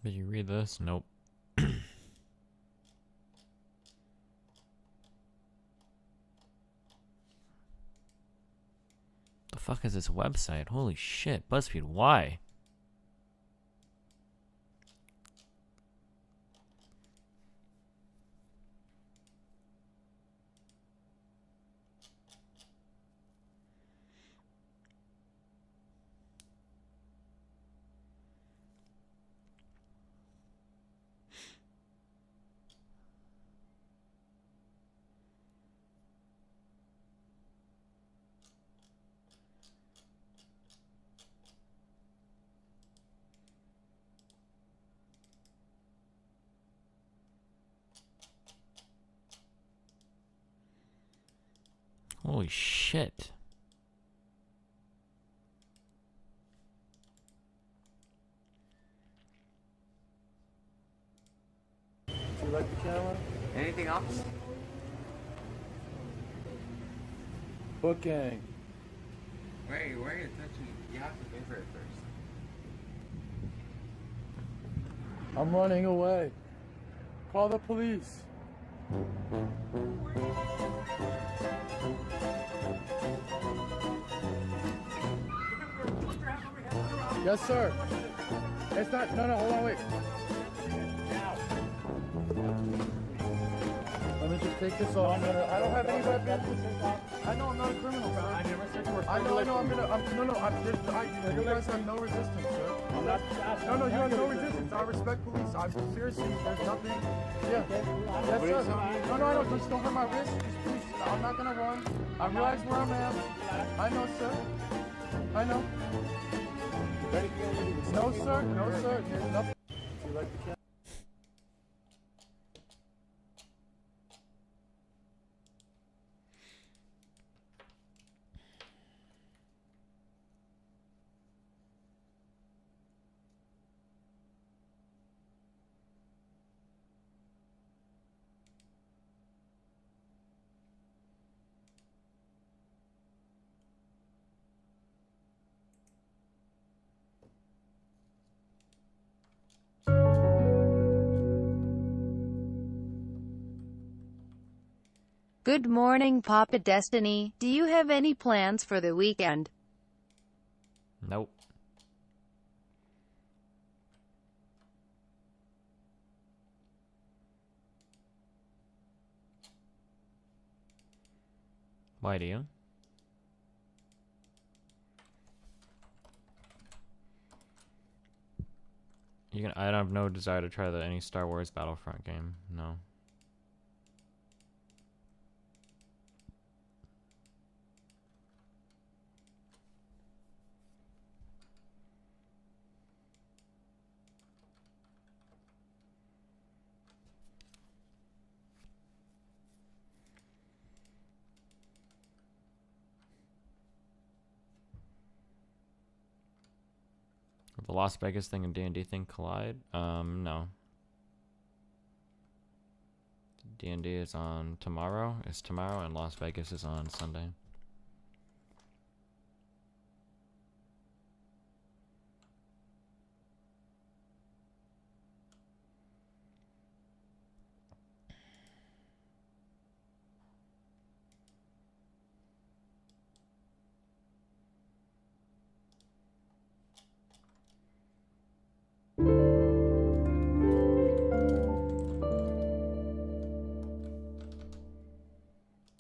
Did you read this? Nope. The fuck is this website? Holy shit. BuzzFeed, why? Holy shit. Do you like the camera? Anything else? Booking. Where are you touching? You have to pay for it first. I'm running away. Call the police. Yes, sir. It's not. No, hold on, wait. Let me just take this off. No, I don't have any weapons. I know I'm not a criminal, sir. I never said you were. I know. You guys have no resistance, sir. I'm not. No, you have no resistance. I respect police. I'm seriously. There's nothing. Yeah. Yes, sir. No, I don't. Just don't hurt my wrist. Just please. I'm not gonna run. I realize where I'm at. I know, sir. I know. No, sir. No, sir. There's nothing. Do you like the camera? Good morning, Papa Destiny. Do you have any plans for the weekend? Nope. Why do you? I have no desire to try any Star Wars Battlefront game. No. The Las Vegas thing and D&D thing collide? No. D&D is on tomorrow, and Las Vegas is on Sunday.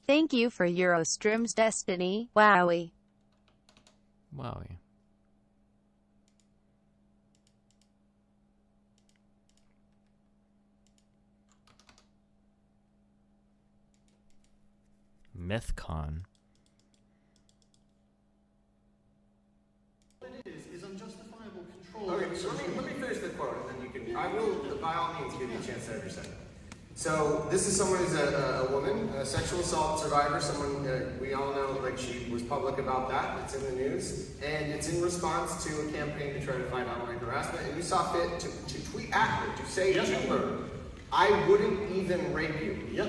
Thank you for Eurostream's Destiny. Wowie. Wowie. MythCon. What it is unjustifiable control. Okay, so let me finish the quote, and then you can. I will, by all means, give you a chance every second. So this is someone who's a woman, a sexual assault survivor. Someone we all know, like she was public about that. It's in the news, and it's in response to a campaign to try to fight online harassment. And you saw fit to tweet at her, to say to her, "I wouldn't even rape you." Yep.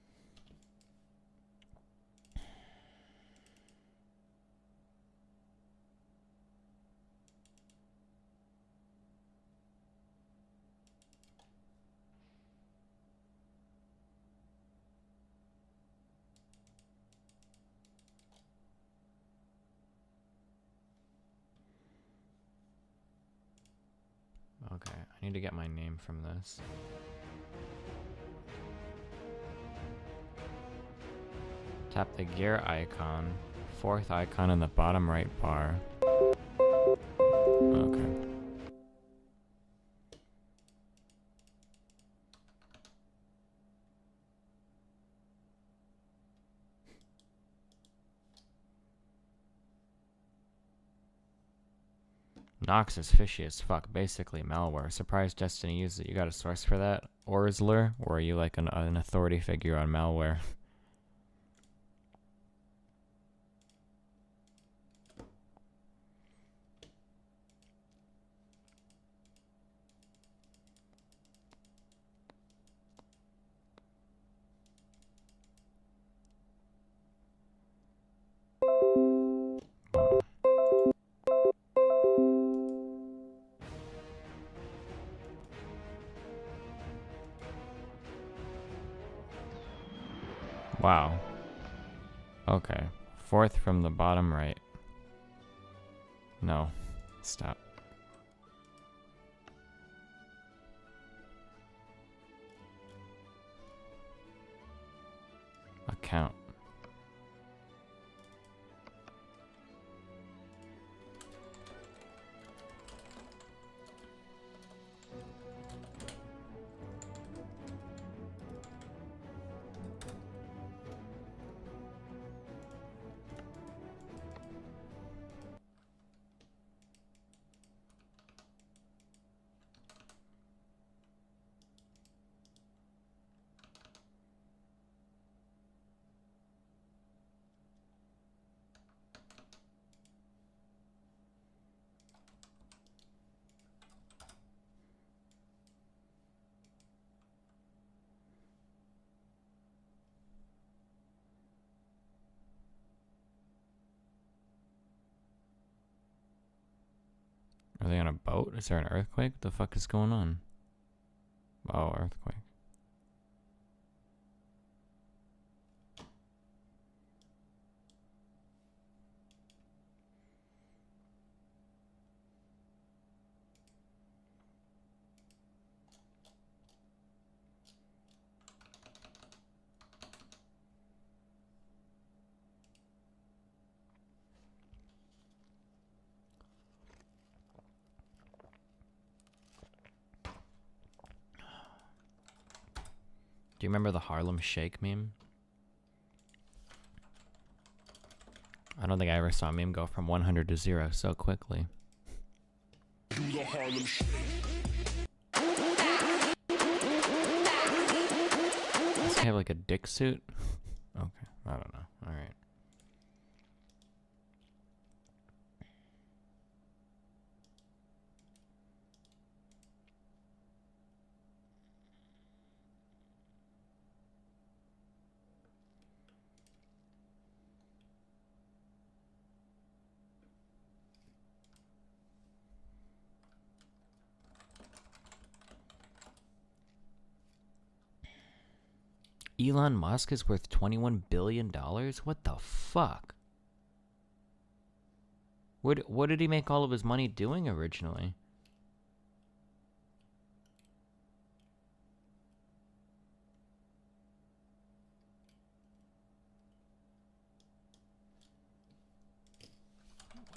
Okay, I need to get my name from this. Tap the gear icon, fourth icon in the bottom right bar. Okay. Nox is fishy as fuck, basically malware. Surprised Destiny used it. You got a source for that, Orzler? Or are you like an authority figure on malware? Wow. Okay. Fourth from the bottom right. No. Stop. Account. Are they on a boat? Is there an earthquake? What the fuck is going on? Oh, earthquake. Do you remember the Harlem Shake meme? I don't think I ever saw a meme go from 100 to 0 so quickly. Do the Harlem Shake. Does he have like a dick suit? Okay, I don't know. Alright. Elon Musk is worth $21 billion? What the fuck? What did he make all of his money doing originally?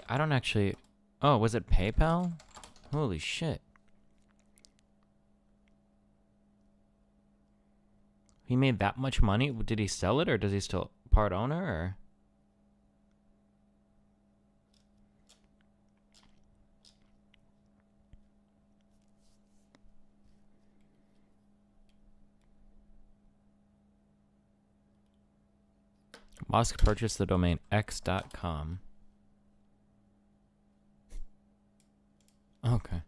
I don't actually... Oh, was it PayPal? Holy shit. He made that much money? Did he sell it, or does he still part owner, or? Musk purchased the domain x.com. Okay.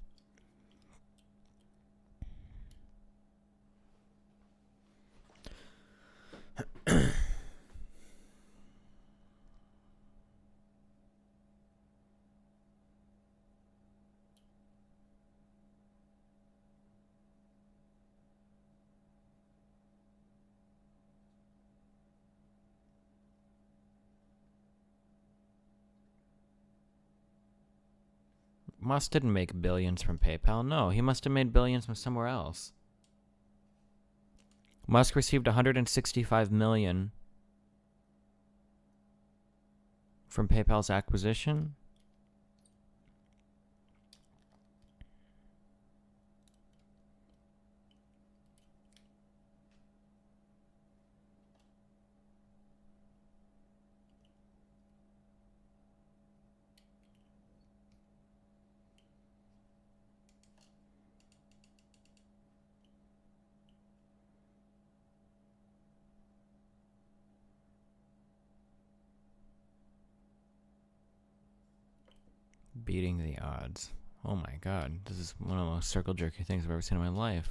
Musk didn't make billions from PayPal. No, he must have made billions from somewhere else. Musk received 165 million from PayPal's acquisition. Beating the odds. Oh my god, this is one of the most circle jerky things I've ever seen in my life.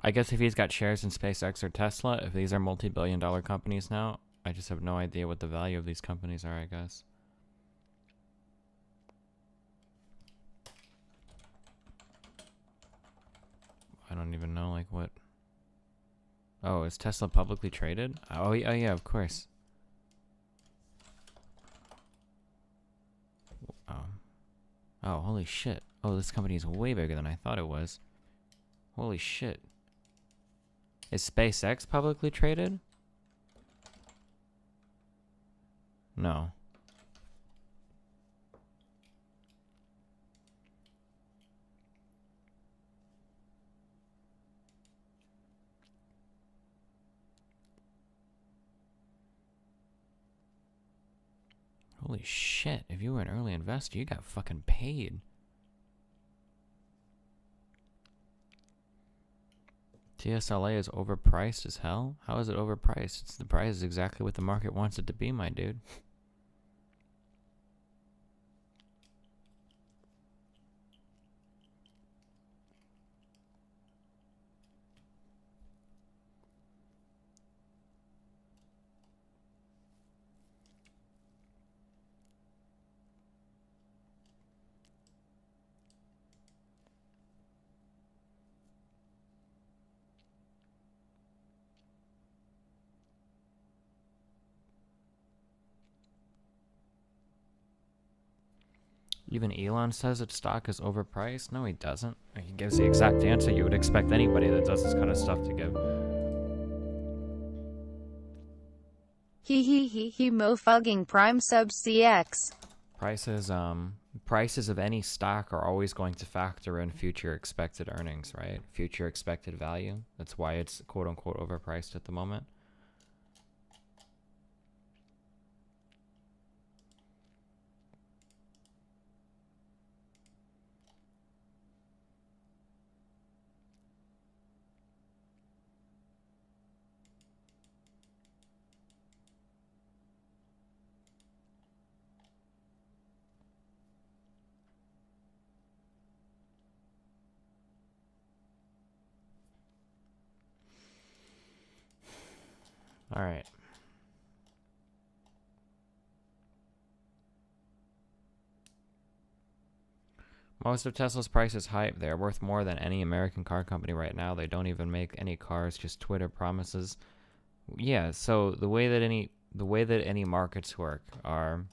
I guess if he's got shares in SpaceX or Tesla, if these are multi-billion-dollar companies now, I just have no idea what the value of these companies are, I guess. I don't even know, like, what... Oh, is Tesla publicly traded? Oh, yeah, of course. Oh, holy shit. Oh, this company is way bigger than I thought it was. Holy shit. Is SpaceX publicly traded? No. Holy shit, if you were an early investor, you got fucking paid. TSLA is overpriced as hell? How is it overpriced? It's the price is exactly what the market wants it to be, my dude. Even Elon says its stock is overpriced? No, he doesn't. He gives the exact answer you would expect anybody that does this kind of stuff to give. He mofugging prime sub CX. Prices of any stock are always going to factor in future expected earnings, right? Future expected value. That's why it's quote unquote overpriced at the moment. All right. Most of Tesla's price is hype. They are worth more than any American car company right now. They don't even make any cars, just Twitter promises. Yeah, so the way that any markets work are,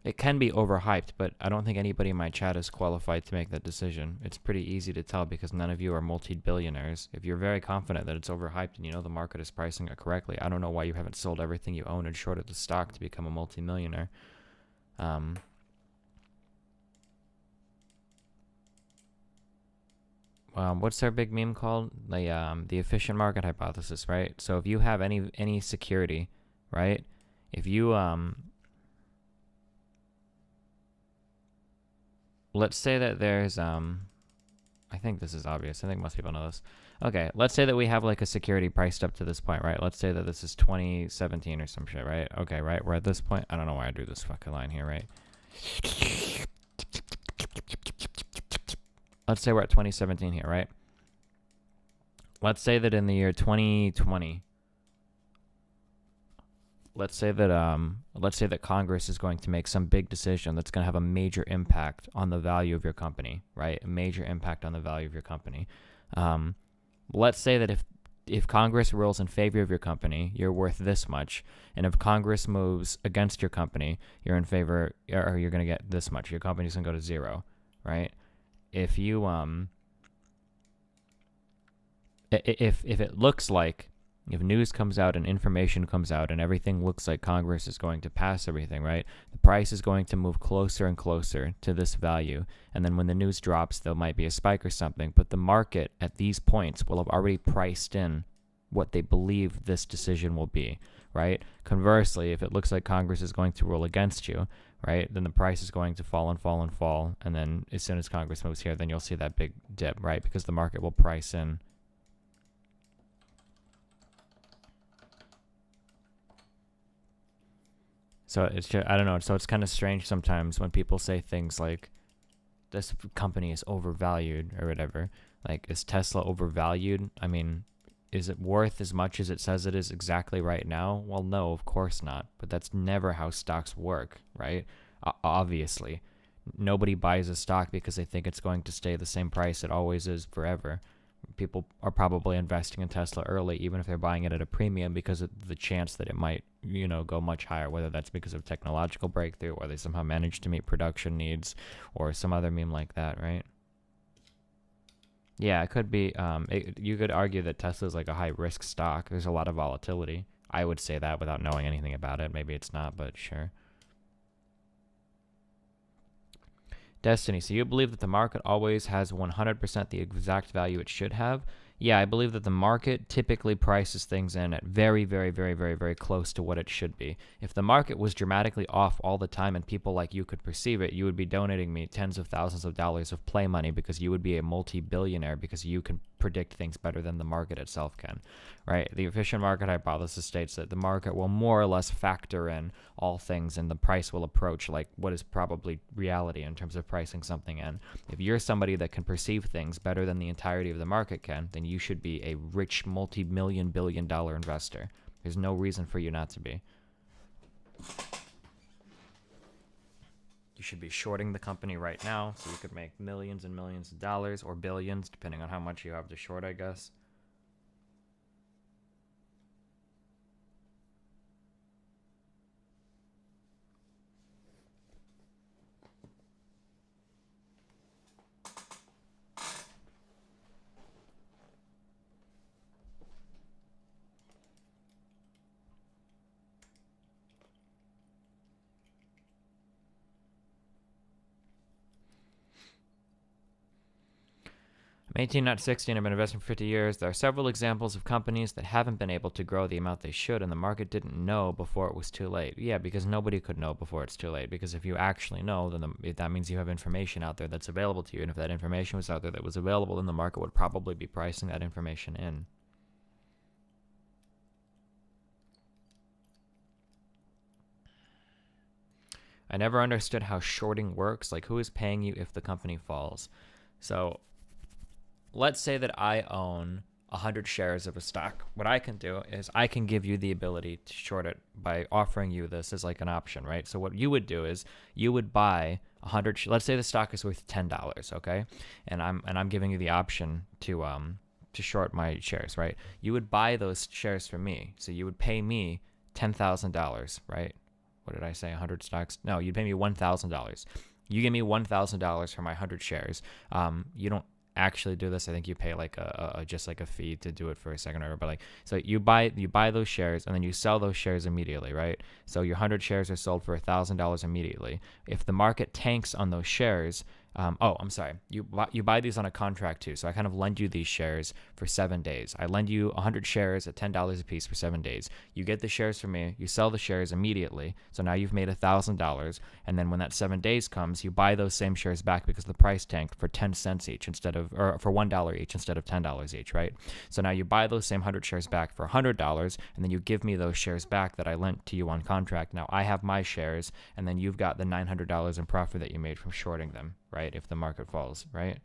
it can be overhyped, but I don't think anybody in my chat is qualified to make that decision. It's pretty easy to tell because none of you are multi-billionaires. If you're very confident that it's overhyped and you know the market is pricing it correctly, I don't know why you haven't sold everything you own and shorted the stock to become a multi-millionaire. What's their big meme called? The efficient market hypothesis, right? So if you have any security, right? If you let's say that there's I think this is obvious. I think most people know this. Okay, let's say that we have like a security priced up to this point, right? Let's say that this is 2017 or some shit, right? Okay, right? We're at this point. I don't know why I drew this fucking line here, right? let's say we're at 2017 here, right? Let's say that in the year 2020, let's say that Congress is going to make some big decision that's going to have a major impact on the value of your company, right? A major impact on the value of your company. Let's say that if Congress rules in favor of your company, you're worth this much, and if Congress moves against your company, you're in favor, or you're going to get this much. Your company's going to go to zero, right? If you if it looks like, if news comes out and information comes out and everything looks like Congress is going to pass everything, right? The price is going to move closer and closer to this value. And then when the news drops, there might be a spike or something. But the market at these points will have already priced in what they believe this decision will be, right? Conversely, if it looks like Congress is going to rule against you, right, then the price is going to fall and fall and fall. And then as soon as Congress moves here, then you'll see that big dip, right? Because the market will price in. So it's just, I don't know. So it's kind of strange sometimes when people say things like, this company is overvalued or whatever. Like, is Tesla overvalued? I mean, is it worth as much as it says it is exactly right now? Well, no, of course not. But that's never how stocks work, right? Obviously. Nobody buys a stock because they think it's going to stay the same price it always is forever. People are probably investing in Tesla early, even if they're buying it at a premium, because of the chance that it might, go much higher, whether that's because of technological breakthrough or they somehow managed to meet production needs or some other meme like that, right? Yeah, it could be. You could argue that Tesla is like a high-risk stock. There's a lot of volatility. I would say that without knowing anything about it. Maybe it's not, but sure. Destiny, so you believe that the market always has 100% the exact value it should have? Yeah, I believe that the market typically prices things in at very, very, very, very, very close to what it should be. If the market was dramatically off all the time and people like you could perceive it, you would be donating me tens of thousands of dollars of play money because you would be a multi-billionaire because you can predict things better than the market itself can, right? The efficient market hypothesis states that the market will more or less factor in all things and the price will approach like what is probably reality in terms of pricing something in. If you're somebody that can perceive things better than the entirety of the market can, then you should be a rich multi-million billion dollar investor. There's no reason for you not to be. You should be shorting the company right now so you could make millions and millions of dollars, or billions, depending on how much you have to short, I guess. I'm 18, not 60, and I've been investing for 50 years. There are several examples of companies that haven't been able to grow the amount they should, and the market didn't know before it was too late. Yeah, because nobody could know before it's too late. Because if you actually know, then that means you have information out there that's available to you. And if that information was out there that was available, then the market would probably be pricing that information in. I never understood how shorting works. Like, who is paying you if the company falls? So let's say that I own 100 shares of a stock. What I can do is I can give you the ability to short it by offering you this as like an option, right? So what you would do is you would buy 100. Let's say the stock is worth $10, okay? And I'm giving you the option to short my shares, right? You would buy those shares from me. So you would pay me $10,000, right? What did I say? 100 stocks? No, you'd pay me $1,000. You give me $1,000 for my 100 shares. You don't actually do this. I think you pay like just like a fee to do it for a second or whatever. But like, so you buy those shares and then you sell those shares immediately, right? So your 100 shares are sold for $1,000 immediately. If the market tanks on those shares, I'm sorry. You buy these on a contract too. So I kind of lend you these shares for 7 days. I lend you 100 shares at $10 a piece for 7 days. You get the shares from me. You sell the shares immediately. So now you've made $1,000. And then when that 7 days comes, you buy those same shares back because the price tanked for 10 cents each or for $1 each instead of $10 each, right? So now you buy those same 100 shares back for $100, and then you give me those shares back that I lent to you on contract. Now I have my shares, and then you've got the $900 in profit that you made from shorting them, right? If the market falls, right?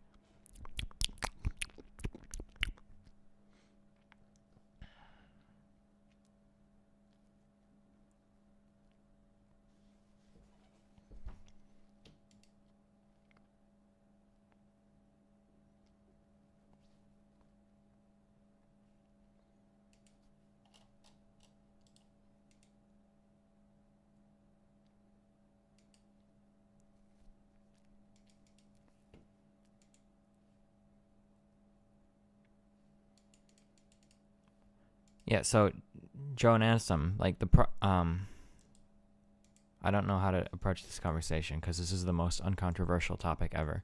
Yeah, so Joe and Ansem, like I don't know how to approach this conversation because this is the most uncontroversial topic ever.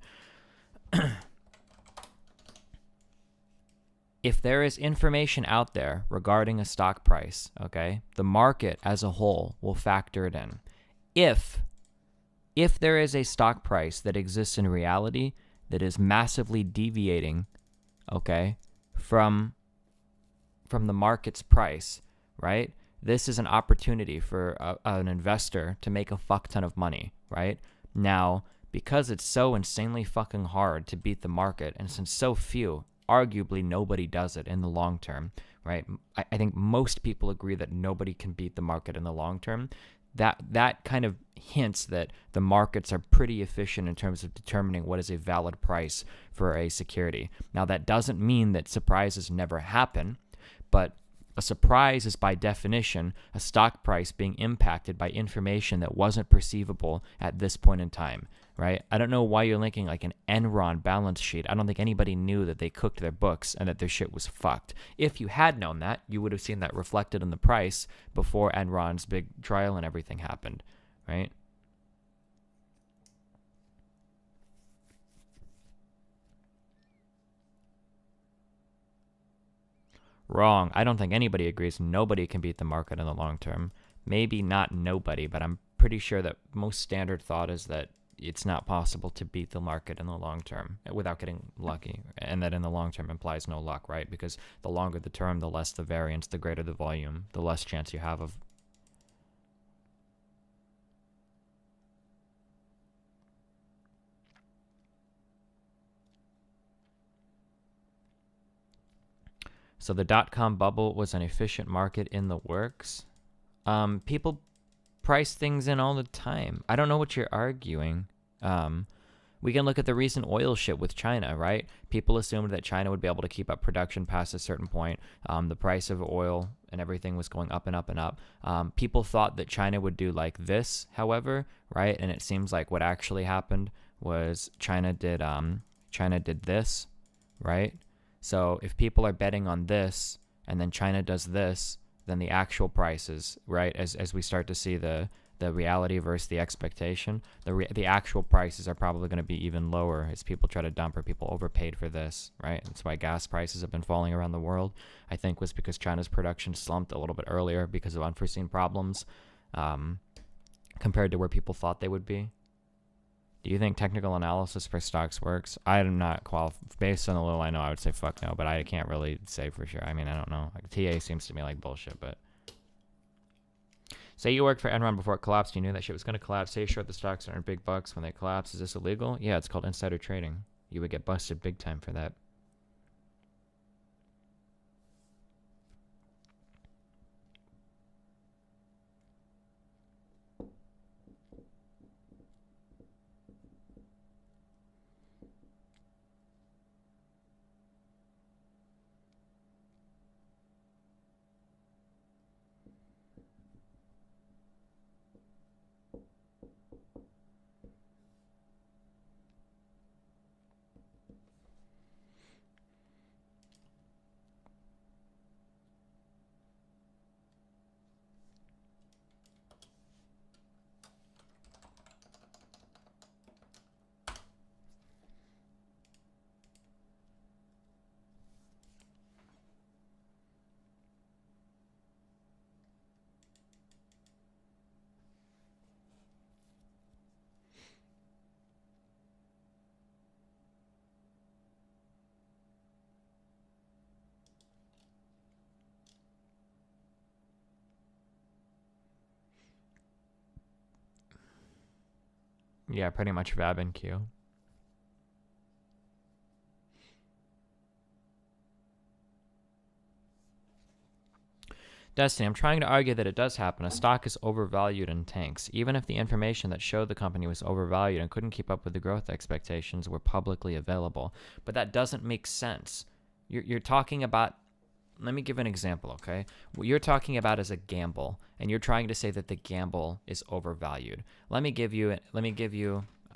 If there is information out there regarding a stock price, okay, the market as a whole will factor it in. If there is a stock price that exists in reality that is massively deviating, okay, from the market's price, right? This is an opportunity for an investor to make a fuck ton of money, right? Now, because it's so insanely fucking hard to beat the market, and since so few, arguably nobody does it in the long term, right? I think most people agree that nobody can beat the market in the long term. That kind of hints that the markets are pretty efficient in terms of determining what is a valid price for a security. Now, that doesn't mean that surprises never happen, but a surprise is by definition a stock price being impacted by information that wasn't perceivable at this point in time, right? I don't know why you're linking like an Enron balance sheet. I don't think anybody knew that they cooked their books and that their shit was fucked. If you had known that, you would have seen that reflected in the price before Enron's big trial and everything happened, right? Wrong. I don't think anybody agrees nobody can beat the market in the long term. Maybe not nobody, but I'm pretty sure that most standard thought is that it's not possible to beat the market in the long term without getting lucky. And that in the long term implies no luck, right? Because the longer the term, the less the variance, the greater the volume, the less chance you have of... So the dot-com bubble was an efficient market in the works. People price things in all the time. I don't know what you're arguing. We can look at the recent oil shit with China, right? People assumed that China would be able to keep up production past a certain point. The price of oil and everything was going up and up and up. People thought that China would do like this, however, right? And it seems like what actually happened was China did this, right? So if people are betting on this and then China does this, then the actual prices, right, as we start to see the reality versus the expectation, the actual prices are probably going to be even lower as people try to dump or people overpaid for this, right? That's why gas prices have been falling around the world. I think was because China's production slumped a little bit earlier because of unforeseen problems compared to where people thought they would be. Do you think technical analysis for stocks works? I'm not qualified. Based on the little I know, I would say fuck no, but I can't really say for sure. I mean, I don't know. Like, TA seems to me like bullshit, but... Say you worked for Enron before it collapsed. You knew that shit was going to collapse. Say you short the stocks and earn big bucks when they collapse. Is this illegal? Yeah, it's called insider trading. You would get busted big time for that. Yeah, pretty much Vab and Q. Destiny, I'm trying to argue that it does happen. A stock is overvalued and tanks. Even if the information that showed the company was overvalued and couldn't keep up with the growth expectations were publicly available. But that doesn't make sense. You're talking about... Let me give an example, okay? What you're talking about is a gamble, and you're trying to say that the gamble is overvalued. Let me give you...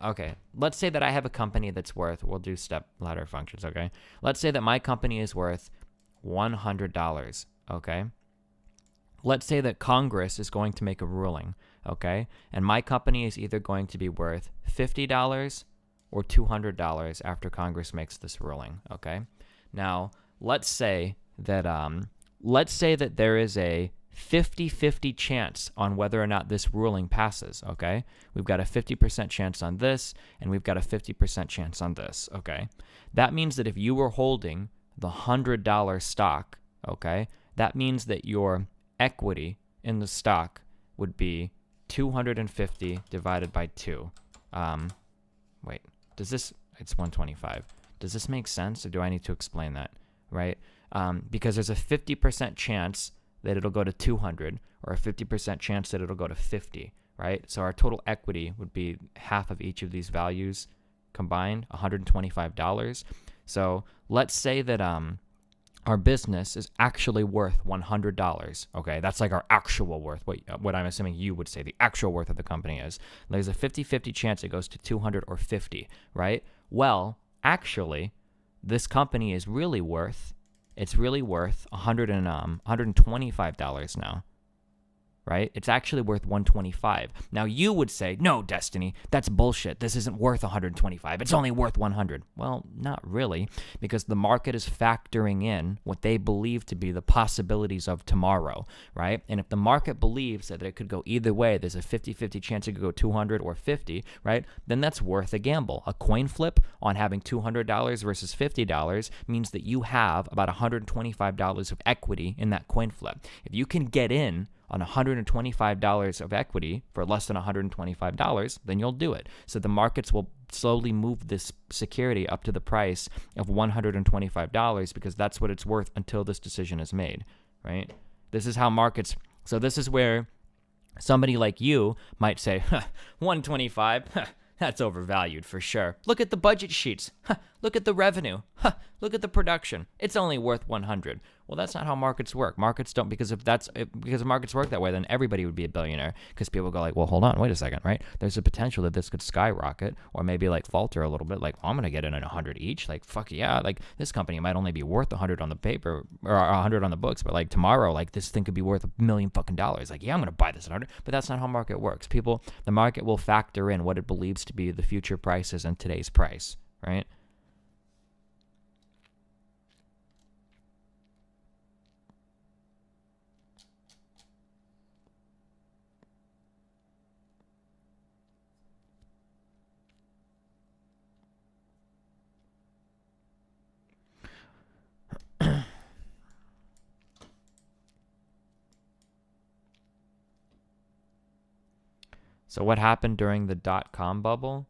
Okay, let's say that I have a company that's worth... We'll do step ladder functions, okay? Let's say that my company is worth $100, okay? Let's say that Congress is going to make a ruling, okay? And my company is either going to be worth $50 or $200 after Congress makes this ruling, okay? Now, let's say that there is a 50-50 chance on whether or not this ruling passes, okay? We've got a 50% chance on this, and we've got a 50% chance on this, okay? That means that if you were holding the $100 stock, okay, that means that your equity in the stock would be 250 divided by 2. Wait, does this, it's 125. Does this make sense, or do I need to explain that, right? Because there's a 50% chance that it'll go to 200, or a 50% chance that it'll go to 50, right? So our total equity would be half of each of these values combined, $125. So let's say that our business is actually worth $100, okay? That's like our actual worth, what I'm assuming you would say the actual worth of the company is. There's a 50-50 chance it goes to 200 or 50, right? Well, actually, this company is really worth, it's really worth $125 now, right? It's actually worth 125. Now you would say, no, Destiny, that's bullshit. This isn't worth 125. It's only worth 100. Well, not really, because the market is factoring in what they believe to be the possibilities of tomorrow, right? And if the market believes that it could go either way, there's a 50-50 chance it could go 200 or 50, right? Then that's worth a gamble. A coin flip on having $200 versus $50 means that you have about $125 of equity in that coin flip. If you can get in on $125 of equity for less than $125, then you'll do it. So the markets will slowly move this security up to the price of $125 because that's what it's worth until this decision is made, right? This is how markets, so this is where somebody like you might say, 125, that's overvalued for sure. Look at the budget sheets. Look at the revenue. Look at the production. It's only worth 100. Well, that's not how markets work. Markets don't, because if markets work that way, then everybody would be a billionaire, because people go like, well, hold on, wait a second, right? There's a potential that this could skyrocket or maybe like falter a little bit. Like, well, I'm going to get in at 100 each. Like, fuck yeah. Like, this company might only be worth 100 on the paper or 100 on the books, but like tomorrow, like this thing could be worth $1 million fucking dollars. Like, yeah, I'm going to buy this at 100, but that's not how market works. The market will factor in what it believes to be the future prices and today's price, right? So what happened during the .com bubble?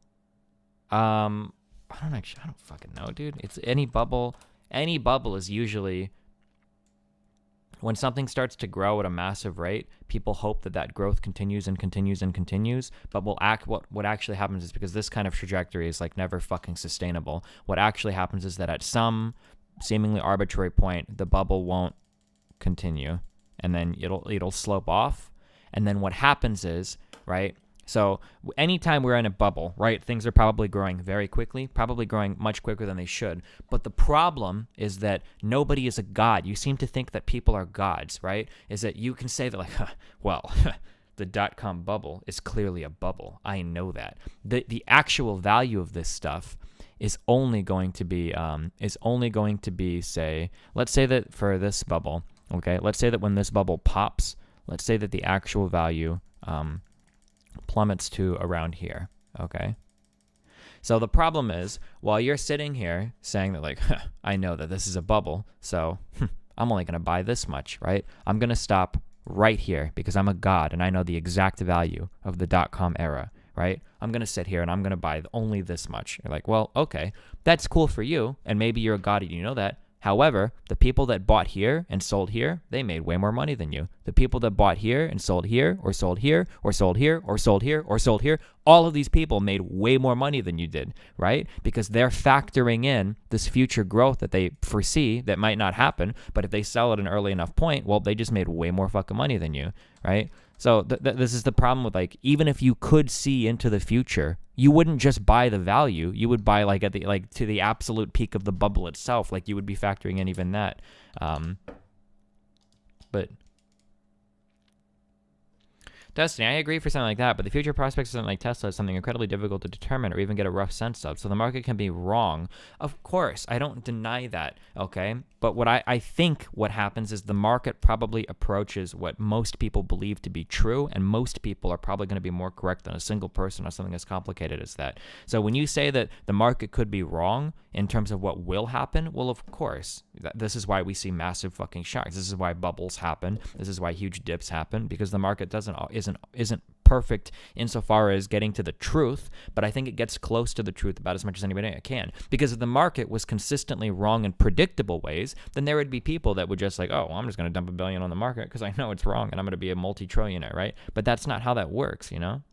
I don't fucking know, dude. It's any bubble is usually when something starts to grow at a massive rate, people hope that growth continues and continues and continues, but what actually happens is, because this kind of trajectory is like never fucking sustainable, what actually happens is that at some seemingly arbitrary point, the bubble won't continue, and then it'll slope off, and then what happens is, right? So anytime we're in a bubble, right, things are probably growing very quickly, probably growing much quicker than they should. But the problem is that nobody is a god. You seem to think that people are gods, right? Is that you can say that like, well, the .com bubble is clearly a bubble. I know that. The actual value of this stuff is only going to be say, let's say that for this bubble, okay, let's say that when this bubble pops, let's say that the actual value plummets to around here, okay? So the problem is, while you're sitting here saying that like, I know that this is a bubble, so I'm only going to buy this much, right? I'm going to stop right here because I'm a god and I know the exact value of the .com era, right? I'm going to sit here and I'm going to buy only this much. You're like, well, okay, that's cool for you, and maybe you're a god and you know that. However, the people that bought here and sold here, they made way more money than you. The people that bought here and sold here, or sold here, or sold here, or sold here, or sold here, all of these people made way more money than you did, right? Because they're factoring in this future growth that they foresee that might not happen, but if they sell at an early enough point, well, they just made way more fucking money than you, right? So this is the problem with, like, even if you could see into the future, you wouldn't just buy the value. You would buy like at the to the absolute peak of the bubble itself. Like, you would be factoring in even that. But Destiny, I agree for something like that, but the future prospects of something like Tesla is something incredibly difficult to determine or even get a rough sense of, so the market can be wrong. Of course, I don't deny that, okay? But what I think what happens is the market probably approaches what most people believe to be true, and most people are probably going to be more correct than a single person on something as complicated as that. So when you say that the market could be wrong in terms of what will happen, well, of course. This is why we see massive fucking shocks. This is why bubbles happen. This is why huge dips happen, because the market isn't perfect insofar as getting to the truth, but I think it gets close to the truth about as much as anybody can. Because if the market was consistently wrong in predictable ways, then there would be people that would just like, oh, well, I'm just going to dump $1 billion on the market because I know it's wrong and I'm going to be a multi-trillionaire, right? But that's not how that works, you know?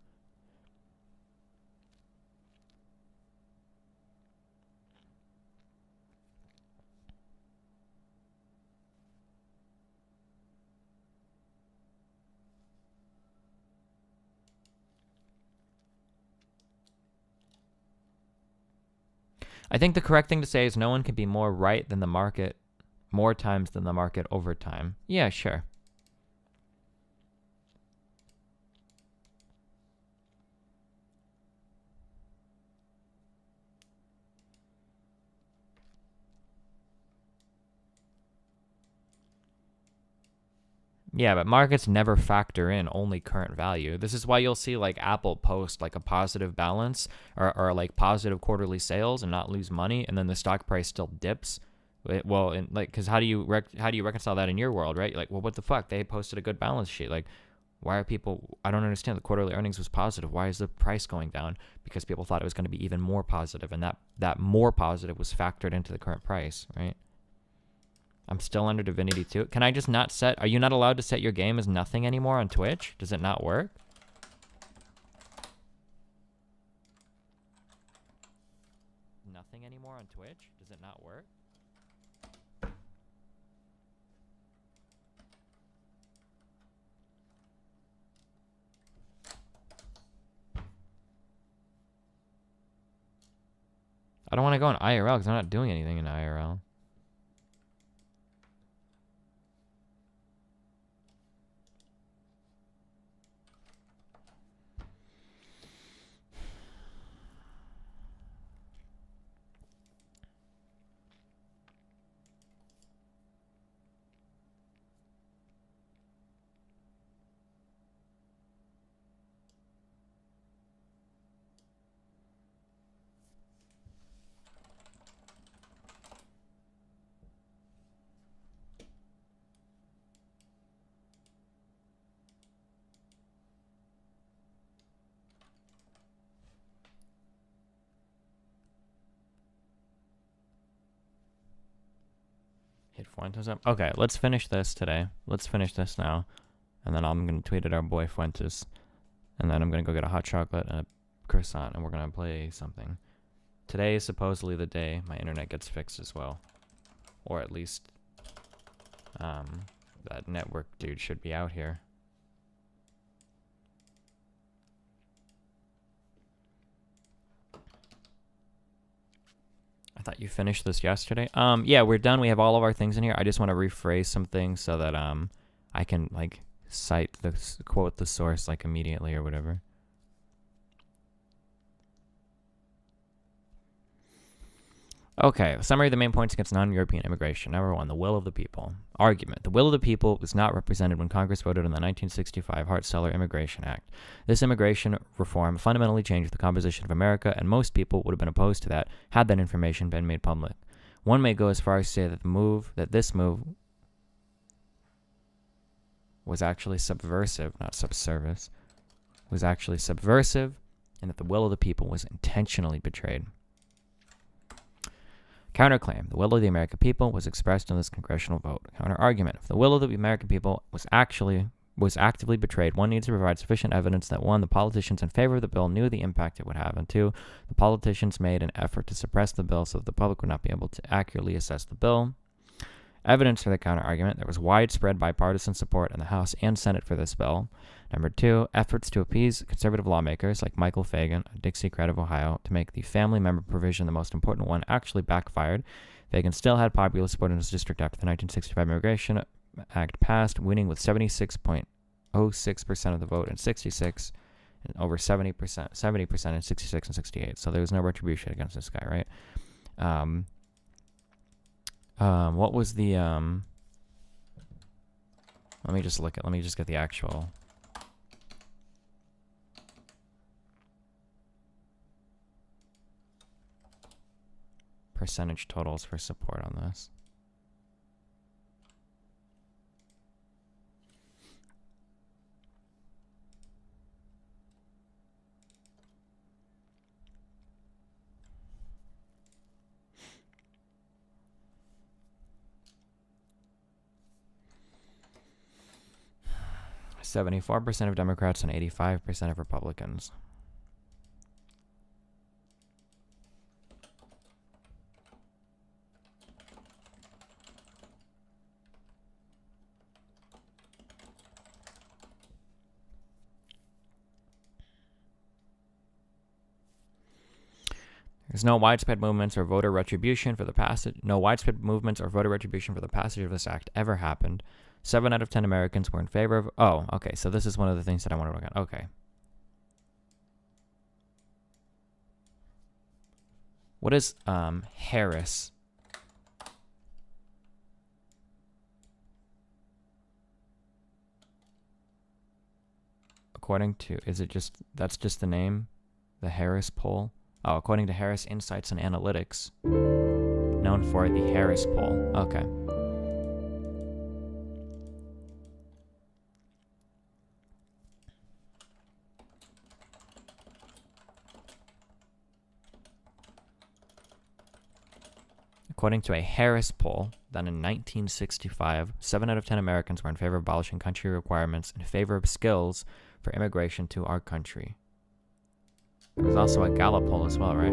I think the correct thing to say is no one can be more right than the market more times than the market over time. Yeah, sure. Yeah, but markets never factor in only current value. This is why you'll see like Apple post like a positive balance or like positive quarterly sales and not lose money, and then the stock price still dips. Well, and like, because how do you reconcile that in your world, right? Like, well, what the fuck? They posted a good balance sheet. Like, why are people? I don't understand. The quarterly earnings was positive. Why is the price going down? Because people thought it was going to be even more positive, and that more positive was factored into the current price, right? I'm still under Divinity 2. Can I just not set... Are you not allowed to set your game as nothing anymore on Twitch? Does it not work? Nothing anymore on Twitch? Does it not work? I don't want to go in IRL because I'm not doing anything in IRL. Hit Fuentes up. Okay, let's finish this today. Let's finish this now. And then I'm going to tweet at our boy Fuentes. And then I'm going to go get a hot chocolate and a croissant. And we're going to play something. Today is supposedly the day my internet gets fixed as well. Or at least that network dude should be out here. I thought you finished this yesterday. Yeah, we're done. We have all of our things in here. I just want to rephrase some things so that I can like cite the quote the source like immediately or whatever. Okay, summary of the main points against non-European immigration. Number 1, the will of the people. Argument. The will of the people was not represented when Congress voted on the 1965 Hart-Celler Immigration Act. This immigration reform fundamentally changed the composition of America, and most people would have been opposed to that had that information been made public. One may go as far as to say that this move was actually subversive, not subservice, was actually subversive, and that the will of the people was intentionally betrayed. Counterclaim. The will of the American people was expressed in this congressional vote. Counter-argument. If the will of the American people was actively betrayed, one needs to provide sufficient evidence that 1, the politicians in favor of the bill knew the impact it would have, and 2, the politicians made an effort to suppress the bill so that the public would not be able to accurately assess the bill. Evidence for the counter-argument. There was widespread bipartisan support in the House and Senate for this bill. Number 2, efforts to appease conservative lawmakers like Michael Fagan of Dixiecrat of Ohio to make the family member provision the most important one actually backfired. Fagan still had popular support in his district after the 1965 immigration Act passed, winning with 76.06% of the vote and 66 and over 70% and 66 and 68. So there was no retribution against this guy, right? What was the let me just get the actual percentage totals for support on this. %74% of Democrats and 85% of Republicans. There's no widespread movements or voter retribution for the passage. No widespread movements or voter retribution for the passage of this act ever happened. 7 out of 10 Americans were in favor of. Oh, okay. So this is one of the things that I want to look at. Okay. What is Harris? According to, is it just, that's just the name? The Harris poll? Oh, according to Harris Insights and Analytics, known for the Harris poll. Okay. According to a Harris poll done in 1965, 7 out of 10 Americans were in favor of abolishing country requirements in favor of skills for immigration to our country. There was also a Gallup poll as well, right?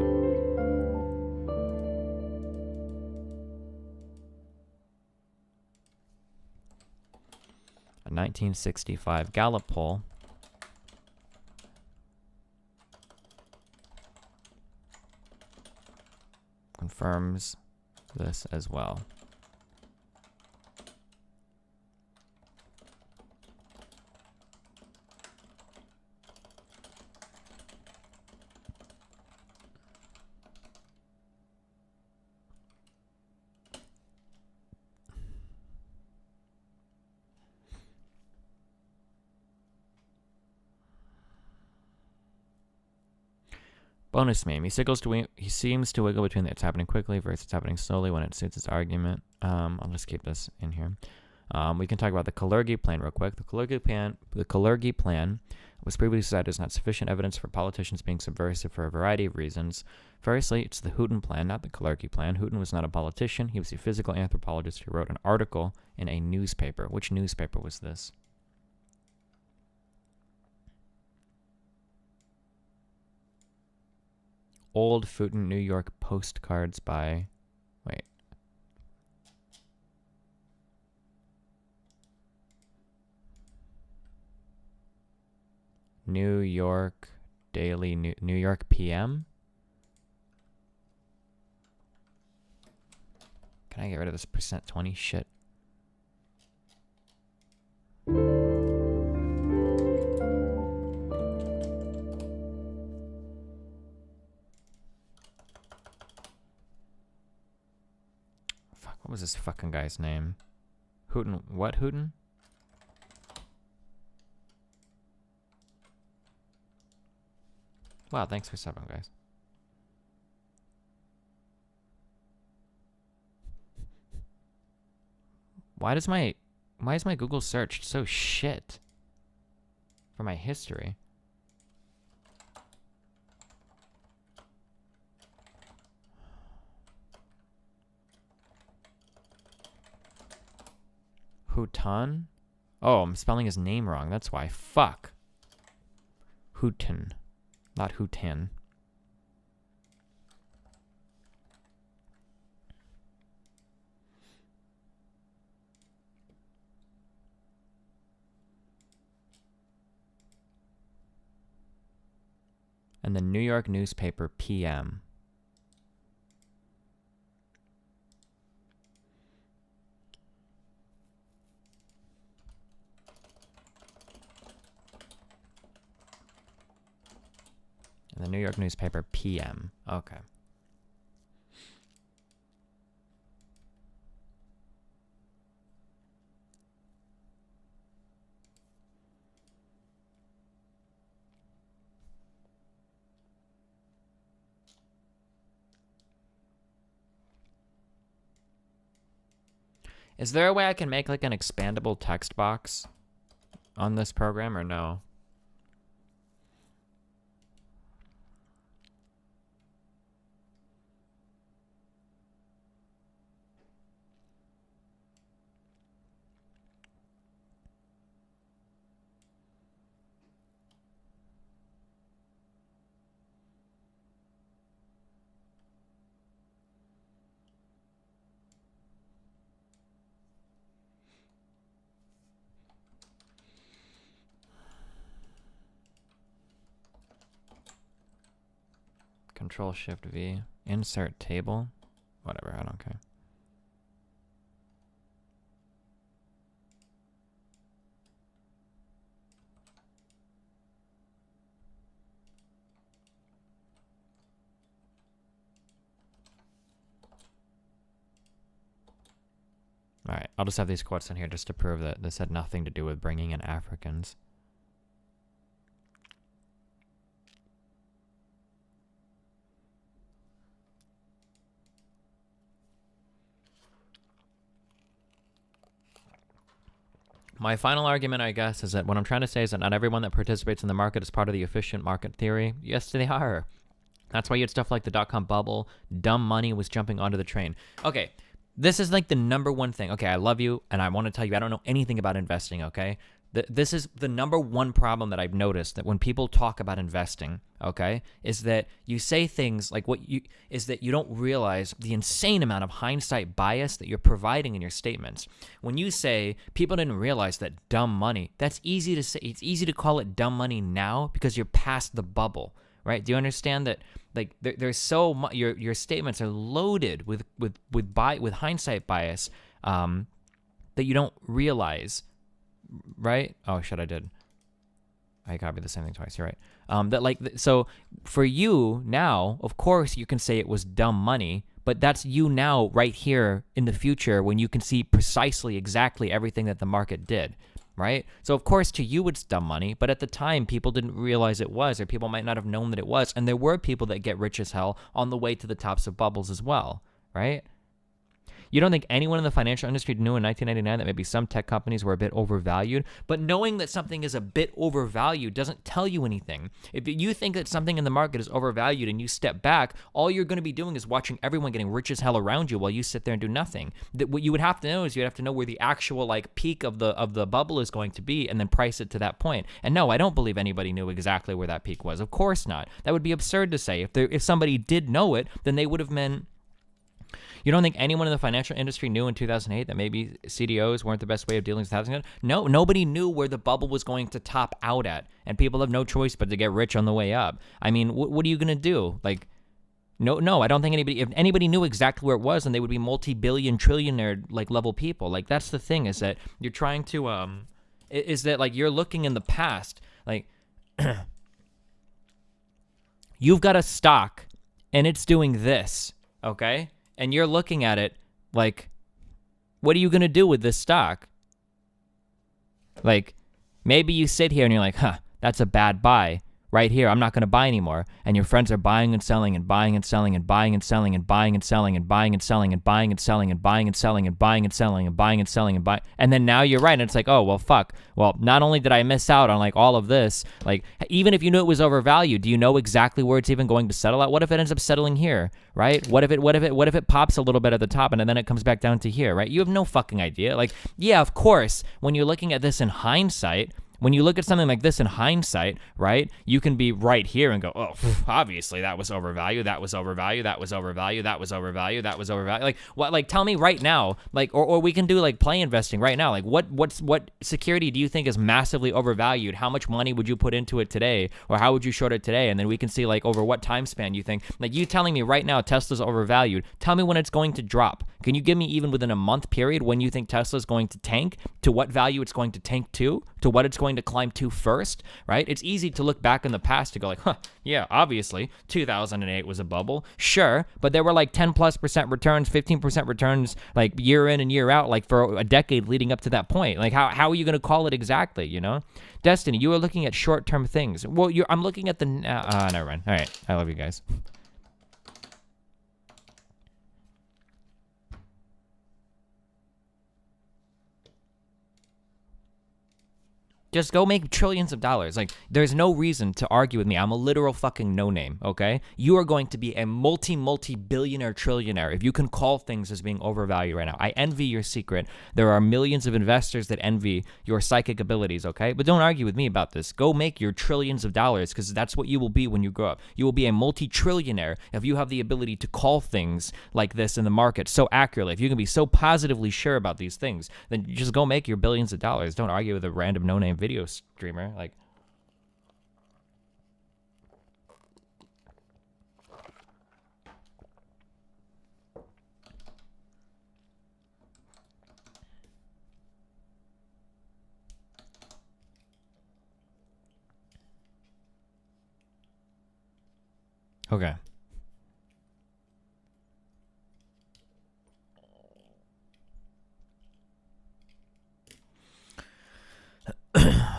A 1965 Gallup poll confirms this as well. Bonus meme. He seems to wiggle between the it's happening quickly versus it's happening slowly when it suits his argument. I'll just keep this in here. We can talk about the Kalergi plan real quick. The Kalergi plan was previously cited as not sufficient evidence for politicians being subversive for a variety of reasons. Firstly, it's the Houghton plan, not the Kalergi plan. Houghton was not a politician. He was a physical anthropologist who wrote an article in a newspaper. Which newspaper was this? Old Fulton, New York postcards by, wait. New York Daily, New York PM? Can I get rid of this %20 shit? What was this fucking guy's name? Houghton. What Houghton? Wow, thanks for subbing, guys. Why is my Google search so shit for my history? Houghton? Oh, I'm spelling his name wrong. That's why. Fuck. Houghton. Not Houghton. And the New York newspaper PM. And the New York newspaper PM. Okay. Is there a way I can make like an expandable text box on this program or no? Control Shift V. Insert table. Whatever, I don't care. Alright, I'll just have these quotes in here just to prove that this had nothing to do with bringing in Africans. My final argument, I guess, is that what I'm trying to say is that not everyone that participates in the market is part of the efficient market theory. Yes, they are. That's why you had stuff like the dot-com bubble. Dumb money was jumping onto the train. Okay, this is like the number one thing. Okay, I love you, and I want to tell you I don't know anything about investing, okay? This is the number one problem that I've noticed, that when people talk about investing, okay, is that you say things like that you don't realize the insane amount of hindsight bias that you're providing in your statements. When you say people didn't realize that dumb money, that's easy to say. It's easy to call it dumb money now because you're past the bubble, right? Do you understand that? Like there's so much. Your statements are loaded with hindsight bias that you don't realize. Right? Oh shit, I did. I copied the same thing twice. You're right. So for you now, of course you can say it was dumb money, but that's you now right here in the future when you can see precisely exactly everything that the market did, right? So of course to you it's dumb money, but at the time people didn't realize it was, or people might not have known that it was, and there were people that get rich as hell on the way to the tops of bubbles as well, right? You don't think anyone in the financial industry knew in 1999 that maybe some tech companies were a bit overvalued? But knowing that something is a bit overvalued doesn't tell you anything. If you think that something in the market is overvalued and you step back, all you're going to be doing is watching everyone getting rich as hell around you while you sit there and do nothing. What you would have to know is you'd have to know where the actual like peak of the bubble is going to be and then price it to that point. And no, I don't believe anybody knew exactly where that peak was. Of course not. That would be absurd to say. If somebody did know it, then they would have meant. You don't think anyone in the financial industry knew in 2008 that maybe CDOs weren't the best way of dealing with housing? No, nobody knew where the bubble was going to top out at, and people have no choice but to get rich on the way up. I mean, what are you going to do? Like, no, I don't think anybody, if anybody knew exactly where it was, then they would be multi-billion, trillionaire, like, level people. Like, that's the thing, is that you're trying to, is that, like, you're looking in the past, like, you've got a stock, and it's doing this, okay? And you're looking at it like, what are you going to do with this stock? Like, maybe you sit here and you're like, that's a bad buy. Right here, I'm not going to buy anymore. And your friends are buying and selling and buying and selling and buying and selling and buying and selling and buying and selling and buying and selling and buying and selling and buying and selling and buying and selling and buying. And then now you're right. And it's like, oh, well, fuck. Well, not only did I miss out on like all of this, like even if you knew it was overvalued, do you know exactly where it's even going to settle at? What if it ends up settling here, right? What if it pops a little bit at the top and then it comes back down to here, right? You have no fucking idea. Like, yeah, of course, when you're looking at this in hindsight, when you look at something like this in hindsight, right, you can be right here and go, oh, obviously that was overvalued, that was overvalued, that was overvalued, that was overvalued, that was overvalued. Like, what? Like, tell me right now, like, or we can do like play investing right now. Like, what security do you think is massively overvalued? How much money would you put into it today, or how would you short it today? And then we can see like over what time span you think. Like, you telling me right now Tesla's overvalued. Tell me when it's going to drop. Can you give me even within a month period when you think Tesla's going to tank, to what value it's going to tank to to what it's going to climb to first, right? It's easy to look back in the past to go like, huh, yeah, obviously 2008 was a bubble, sure, but there were like 10+% returns, 15% returns, like year in and year out, like for a decade leading up to that point. Like how are you going to call it exactly, you know? Destiny, you are looking at short-term things. Well, I'm looking at the, never mind. All right, I love you guys. Just go make trillions of dollars. Like, there's no reason to argue with me. I'm a literal fucking no-name, okay? You are going to be a multi-billionaire trillionaire if you can call things as being overvalued right now. I envy your secret. There are millions of investors that envy your psychic abilities, okay? But don't argue with me about this. Go make your trillions of dollars, because that's what you will be when you grow up. You will be a multi-trillionaire if you have the ability to call things like this in the market so accurately. If you can be so positively sure about these things, then you just go make your billions of dollars. Don't argue with a random no-name video streamer. Like, okay.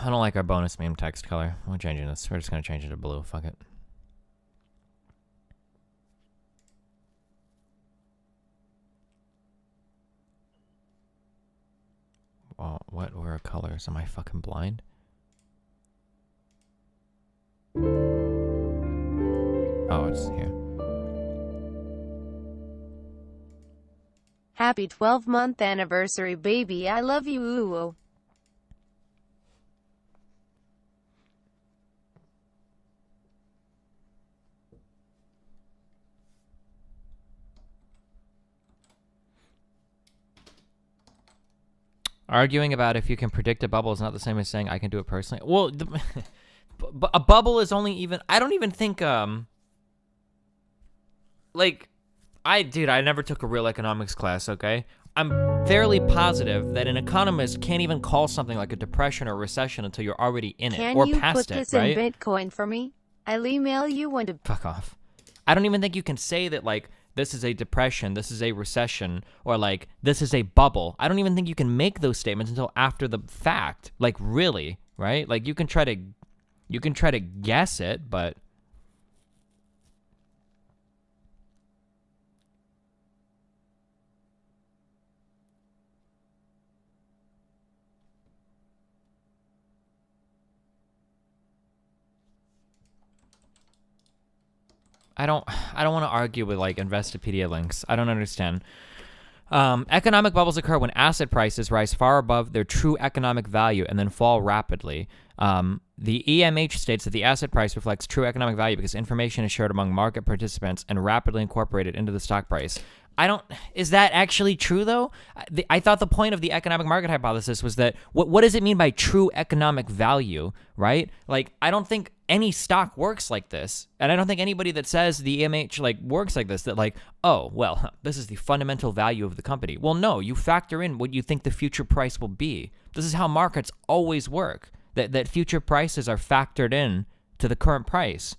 I don't like our bonus meme text color. We're changing this. We're just going to change it to blue. Fuck it. Well, what were colors? Am I fucking blind? Oh, it's here. Happy 12-month anniversary, baby. I love you. Ooh. Arguing about if you can predict a bubble is not the same as saying I can do it personally. Well, a bubble is only even... I don't even think... Like, I never took a real economics class, okay? I'm fairly positive that an economist can't even call something like a depression or recession until you're already in it or past it, right? Can you put this in Bitcoin for me? I'll email you when to... Fuck off. I don't even think you can say that, like, this is a depression, this is a recession, or like, this is a bubble. I don't even think you can make those statements until after the fact. Like, really, right? Like, you can try to guess it, but... I don't want to argue with like Investopedia links. I don't understand. Economic bubbles occur when asset prices rise far above their true economic value and then fall rapidly. The EMH states that the asset price reflects true economic value because information is shared among market participants and rapidly incorporated into the stock price. Is that actually true though? I thought the point of the economic market hypothesis was that, what does it mean by true economic value, right? Like, I don't think any stock works like this. And I don't think anybody that says the EMH like works like this, that like, oh, well, this is the fundamental value of the company. Well, no, you factor in what you think the future price will be. This is how markets always work, that future prices are factored in to the current price.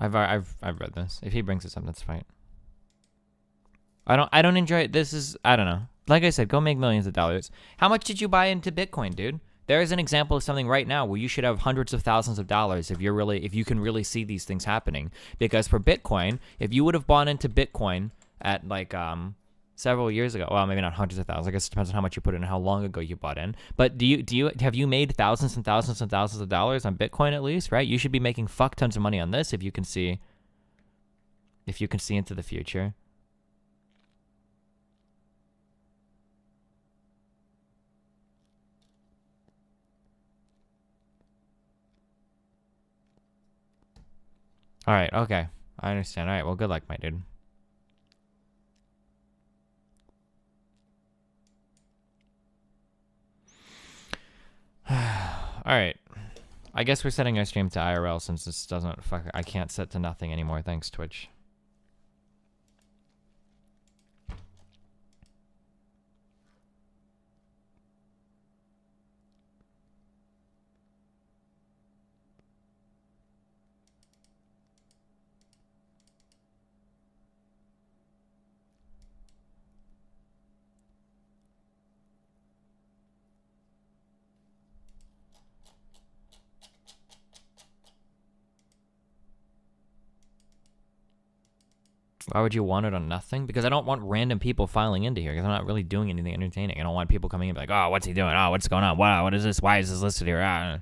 I've read this. If he brings this up, that's fine. I don't enjoy it. This is, I don't know. Like I said, go make millions of dollars. How much did you buy into Bitcoin, dude? There is an example of something right now where you should have hundreds of thousands of dollars if you can really see these things happening. Because for Bitcoin, if you would have bought into Bitcoin at like several years ago, well, maybe not hundreds of thousands. I guess it depends on how much you put in and how long ago you bought in. But have you made thousands and thousands and thousands of dollars on Bitcoin at least, right? You should be making fuck tons of money on this if you can see into the future. All right, okay. I understand. All right, well, good luck, my dude. All right. I guess we're setting our stream to IRL since this doesn't I can't set to nothing anymore. Thanks, Twitch. Why would you want it on nothing? Because I don't want random people filing into here because I'm not really doing anything entertaining. I don't want people coming in and be like, oh, what's he doing? Oh, what's going on? Wow, what is this? Why is this listed here? Ah.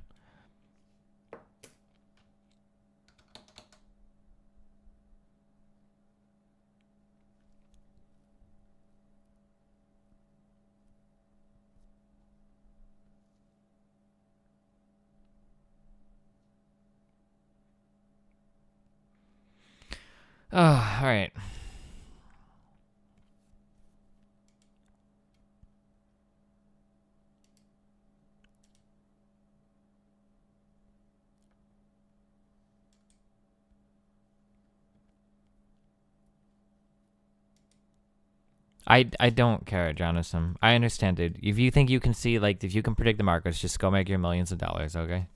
Oh, all right. I don't care, Jonathan. I understand, dude. If you think you can see, like, if you can predict the markets, just go make your millions of dollars, okay?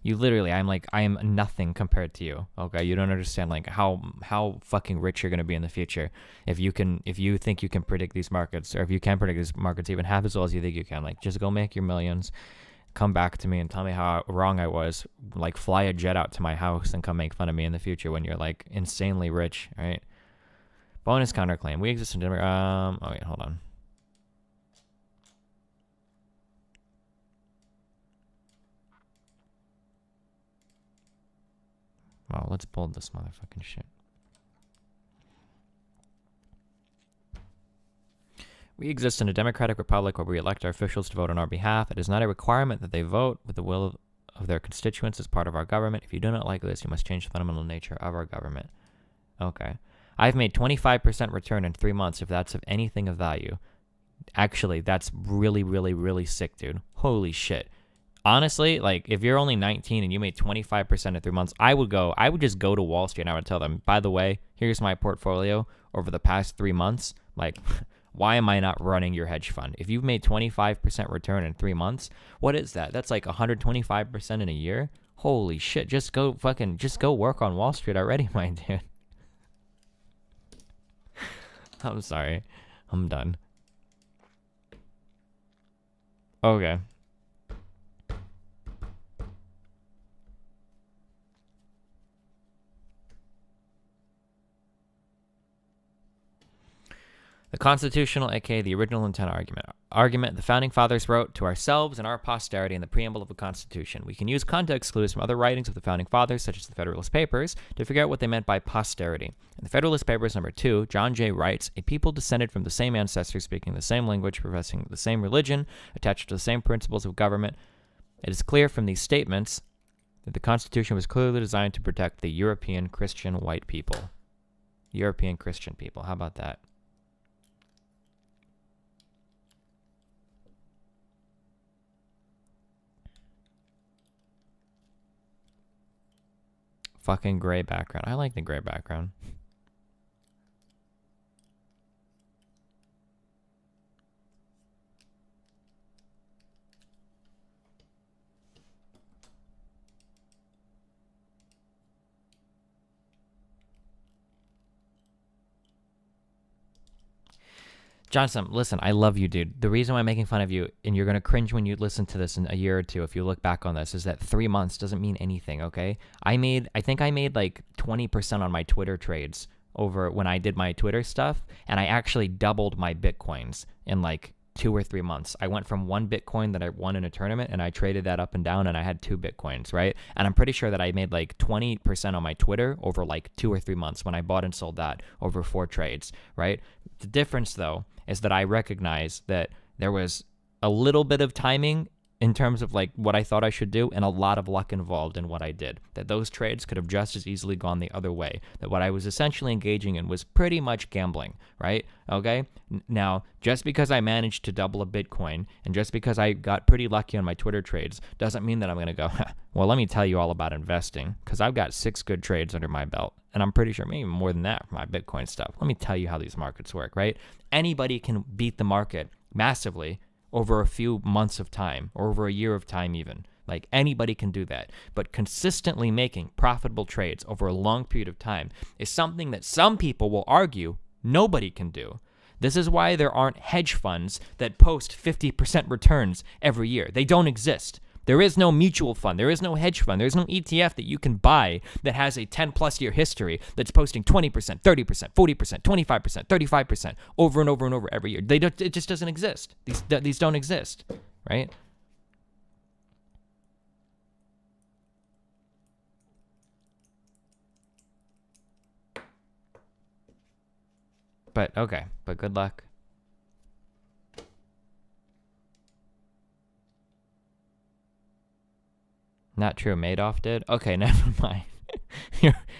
You literally, I am nothing compared to you, okay? You don't understand, like, how fucking rich you're gonna be in the future if you think you can predict these markets, or if you can predict these markets even half as well as you think you can. Like, just go make your millions, come back to me and tell me how wrong I was. Like, fly a jet out to my house and come make fun of me in the future when you're, like, insanely rich, all right? Bonus counterclaim. We exist in Denver. Oh, wait, hold on. Well, let's bold this motherfucking shit. We exist in a democratic republic where we elect our officials to vote on our behalf. It is not a requirement that they vote with the will of their constituents as part of our government. If you do not like this, you must change the fundamental nature of our government. Okay. I've made 25% return in 3 months if that's of anything of value. Actually, that's really, really, really sick, dude. Holy shit. Honestly, like, if you're only 19 and you made 25% in 3 months, I would just go to Wall Street and I would tell them, by the way, here's my portfolio over the past 3 months. Like, why am I not running your hedge fund? If you've made 25% return in 3 months, what is that? That's like 125% in a year? Holy shit. Just go work on Wall Street already, my dude. I'm sorry. I'm done. Okay. The constitutional, aka the original intent argument the founding fathers wrote to ourselves and our posterity in the preamble of the Constitution. We can use context clues from other writings of the founding fathers, such as the Federalist Papers, to figure out what they meant by posterity. In the Federalist Papers number 2, John Jay writes, a people descended from the same ancestors, speaking the same language, professing the same religion, attached to the same principles of government. It is clear from these statements that the Constitution was clearly designed to protect the European Christian white people. European Christian people. How about that? Fucking gray background. I like the gray background. Johnson, listen, I love you, dude. The reason why I'm making fun of you, and you're going to cringe when you listen to this in a year or two if you look back on this, is that 3 months doesn't mean anything, okay? I think I made like 20% on my Twitter trades over when I did my Twitter stuff, and I actually doubled my Bitcoins in like 2 or 3 months. I went from 1 Bitcoin that I won in a tournament, and I traded that up and down, and I had 2 Bitcoins, right? And I'm pretty sure that I made like 20% on my Twitter over like 2 or 3 months when I bought and sold that over 4 trades, right? The difference, though, is that I recognize that there was a little bit of timing in terms of like what I thought I should do, and a lot of luck involved in what I did. That those trades could have just as easily gone the other way. That what I was essentially engaging in was pretty much gambling, right? Okay? Now, just because I managed to double a Bitcoin, and just because I got pretty lucky on my Twitter trades, doesn't mean that I'm going to go, well, let me tell you all about investing, because I've got 6 good trades under my belt, and I'm pretty sure maybe more than that for my Bitcoin stuff. Let me tell you how these markets work, right? Anybody can beat the market massively over a few months of time, or over a year of time even. Like, anybody can do that. But consistently making profitable trades over a long period of time is something that some people will argue nobody can do. This is why there aren't hedge funds that post 50% returns every year. They don't exist. There is no mutual fund. There is no hedge fund. There's no ETF that you can buy that has a 10-plus year history that's posting 20%, 30%, 40%, 25%, 35% over and over and over every year. It just doesn't exist. These don't exist, right? But, okay. But good luck. Not true. Madoff did? Okay, never mind.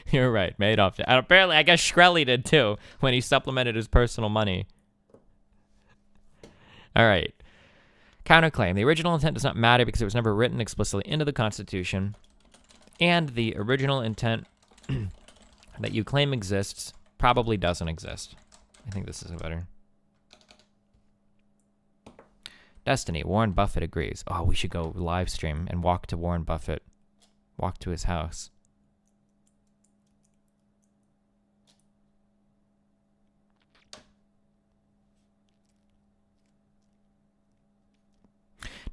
You're right. Madoff did. And apparently, I guess Shkreli did too when he supplemented his personal money. All right. Counterclaim. The original intent does not matter because it was never written explicitly into the Constitution. And the original intent that you claim exists probably doesn't exist. I think this is a better. Destiny, Warren Buffett agrees. Oh, we should go live stream and walk to Warren Buffett. Walk to his house.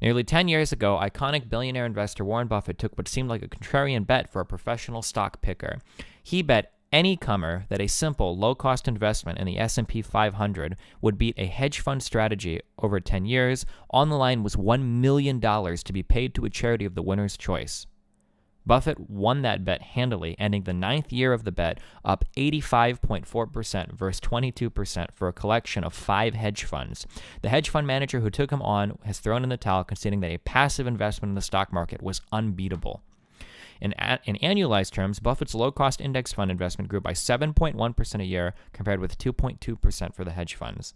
Nearly 10 years ago, iconic billionaire investor Warren Buffett took what seemed like a contrarian bet for a professional stock picker. He bet any comer that a simple, low-cost investment in the S&P 500 would beat a hedge fund strategy over 10 years. On the line was $1 million to be paid to a charity of the winner's choice. Buffett won that bet handily, ending the 9th year of the bet up 85.4% versus 22% for a collection of 5 hedge funds. The hedge fund manager who took him on has thrown in the towel, conceding that a passive investment in the stock market was unbeatable. In annualized terms, Buffett's low-cost index fund investment grew by 7.1% a year, compared with 2.2% for the hedge funds.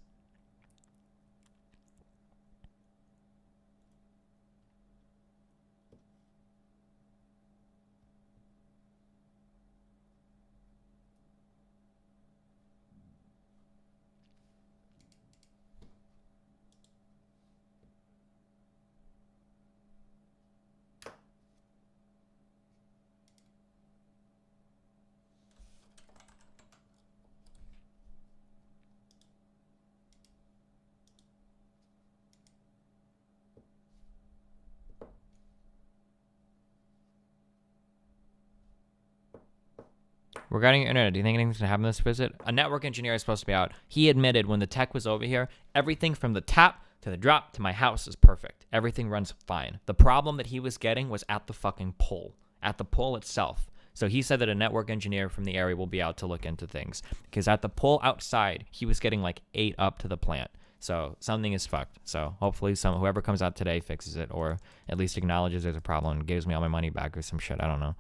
Regarding your internet, do you think anything's going to happen this visit? A network engineer is supposed to be out. He admitted when the tech was over here, everything from the tap to the drop to my house is perfect. Everything runs fine. The problem that he was getting was at the fucking pole, at the pole itself. So he said that a network engineer from the area will be out to look into things. Because at the pole outside, he was getting like 8 up to the plant. So something is fucked. So hopefully whoever comes out today fixes it, or at least acknowledges there's a problem and gives me all my money back or some shit. I don't know.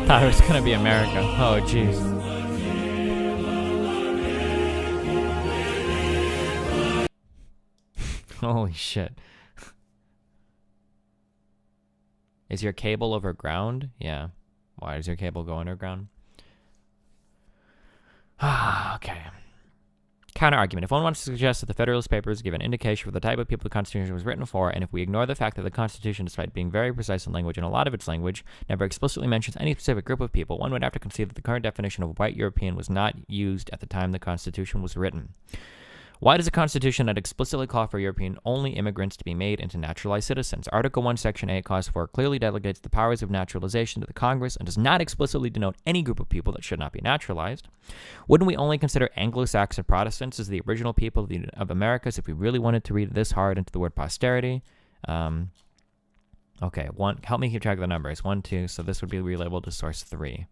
Thought it was gonna be America. Oh, jeez. Holy shit. Is your cable overground? Yeah. Why does your cable go underground? Ah, okay. Counter-argument. If one wants to suggest that the Federalist Papers give an indication for the type of people the Constitution was written for, and if we ignore the fact that the Constitution, despite being very precise in language and a lot of its language, never explicitly mentions any specific group of people, one would have to concede that the current definition of white European was not used at the time the Constitution was written. Why does the Constitution not explicitly call for European-only immigrants to be made into naturalized citizens? Article 1, Section 8, Clause 4 clearly delegates the powers of naturalization to the Congress and does not explicitly denote any group of people that should not be naturalized. Wouldn't we only consider Anglo-Saxon Protestants as the original people of Americas if we really wanted to read this hard into the word posterity? Okay, help me keep track of the numbers. 1, 2, so this would be relabeled as source 3.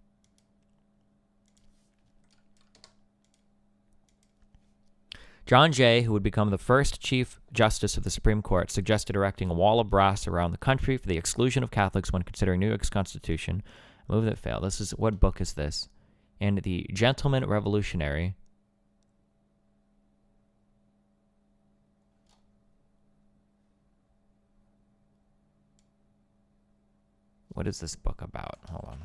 John Jay, who would become the first Chief Justice of the Supreme Court, suggested erecting a wall of brass around the country for the exclusion of Catholics when considering New York's Constitution. A move that failed. What book is this? And the Gentleman Revolutionary. What is this book about? Hold on.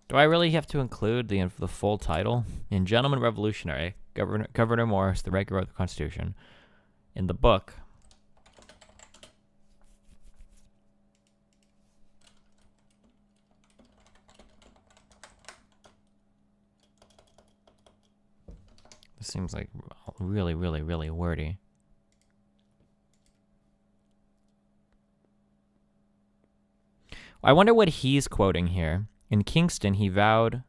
Do I really have to include the full title? In Gentleman Revolutionary, Governor Morris, the writer of the Constitution. In the book, this seems like really, really, really wordy. I wonder what he's quoting here. In Kingston, he vowed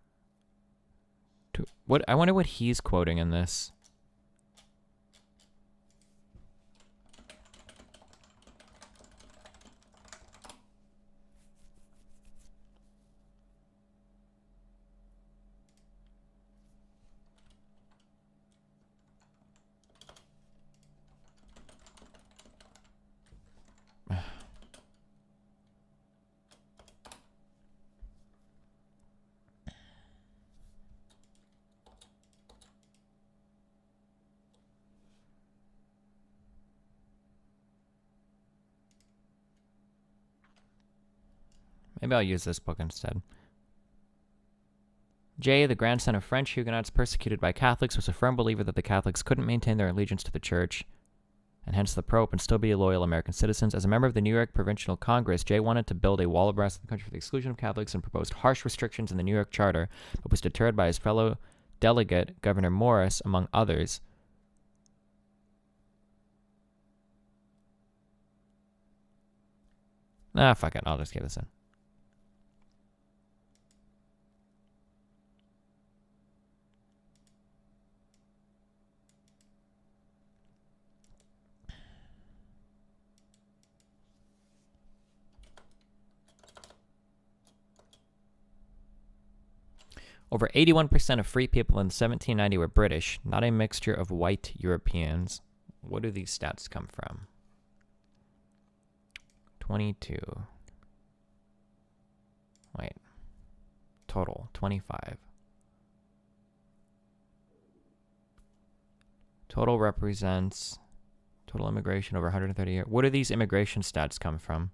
to... I wonder what he's quoting in this. Maybe I'll use this book instead. Jay, the grandson of French Huguenots persecuted by Catholics, was a firm believer that the Catholics couldn't maintain their allegiance to the Church, and hence the Pope, and still be loyal American citizens. As a member of the New York Provincial Congress, Jay wanted to build a wall of brass in the country for the exclusion of Catholics and proposed harsh restrictions in the New York Charter, but was deterred by his fellow delegate, Governor Morris, among others. Fuck it. I'll just give this in. Over 81% of free people in 1790 were British, not a mixture of white Europeans. Where do these stats come from? 22. Wait. Total, 25. Total represents total immigration over 130 years. Where do these immigration stats come from?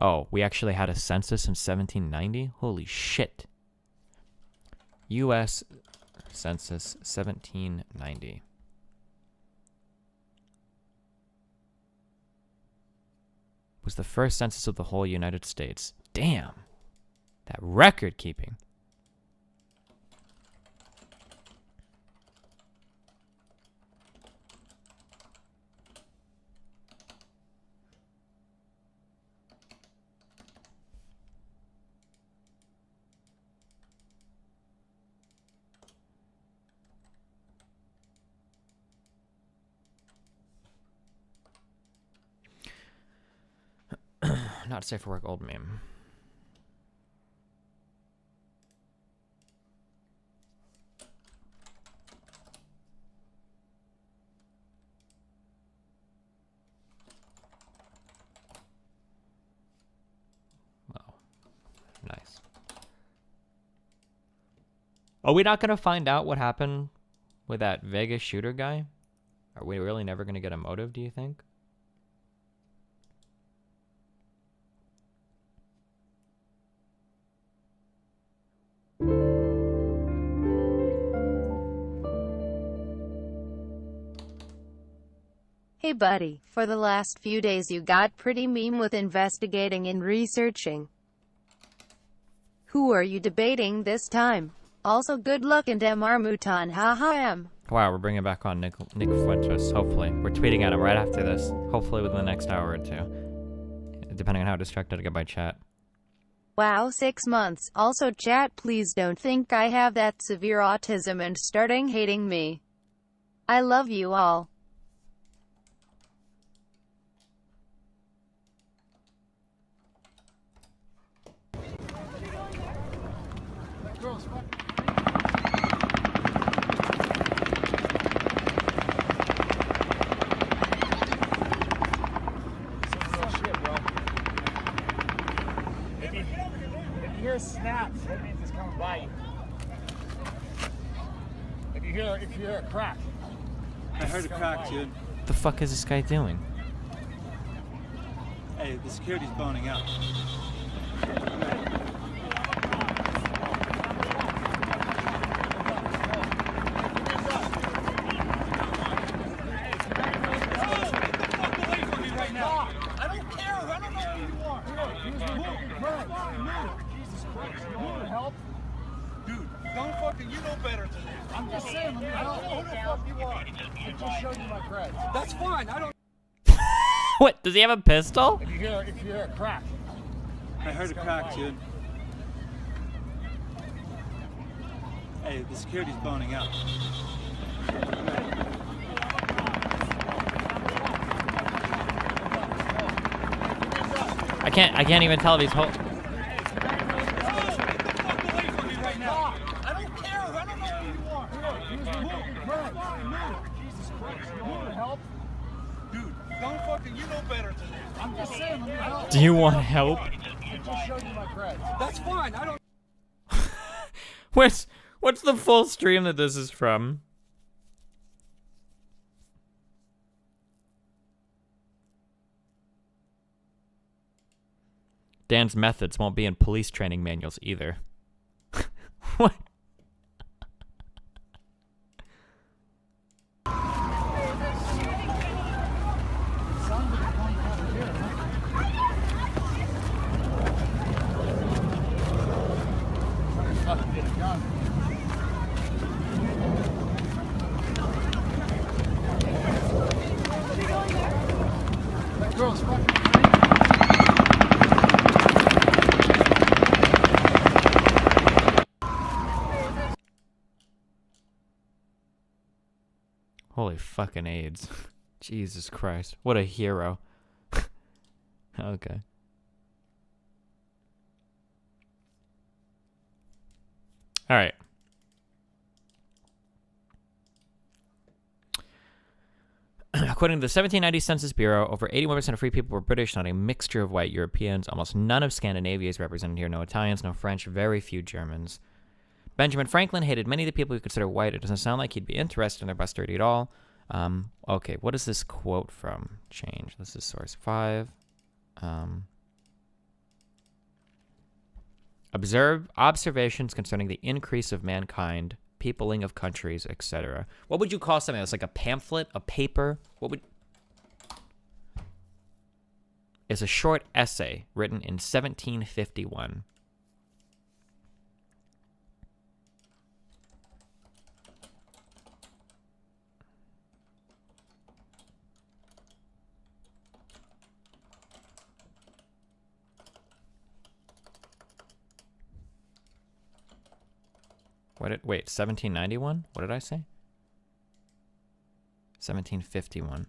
Oh, we actually had a census in 1790? Holy shit. U.S. Census 1790. was the first census of the whole United States. Damn. That record keeping. Not safe for work, old meme. Wow. Nice. Are we not going to find out what happened with that Vegas shooter guy? Are we really never going to get a motive, do you think? Hey buddy, for the last few days you got pretty meme with investigating and researching. Who are you debating this time? Also good luck and MR Mutan haha M. Wow, we're bringing back on Nick Fuentes, hopefully. We're tweeting at him right after this. Hopefully within the next hour or two. Depending on how distracted I get by chat. Wow, 6 months. Also chat, please don't think I have that severe autism and starting hating me. I love you all. If you hear snaps, that means it's coming by you. If you hear a crack. I heard a crack, dude. What the fuck is this guy doing? Hey, the security's boning out. That's fine. I don't. What? Does he have a pistol? If you hear a crack. I heard a crack, dude. Hey, the security's boning out. I can't even tell if he's hold. I don't care. I don't know who you are. Jesus Christ. You want help? Dude, don't fucking, you know better than that. I'm just saying, let me help. Do you want help? I just showed you my creds. That's fine. I don't. What's the full stream that this is from? Dan's methods won't be in police training manuals either. What? Girls, fucking. Holy fucking AIDS. Jesus Christ. What a hero. Okay. Alright. According to the 1790 Census Bureau, over 81% of free people were British, not a mixture of white Europeans. Almost none of Scandinavia is represented here. No Italians, no French, very few Germans. Benjamin Franklin hated many of the people he considered white. It doesn't sound like he'd be interested in their posterity at all. Okay, what is this quote from? Change. This is source 5. Observations concerning the increase of mankind, peopling of countries, etc. What would you call something that's like a pamphlet, a paper? What would... is a short essay written in 1751. Wait, 1791? What did I say? 1751.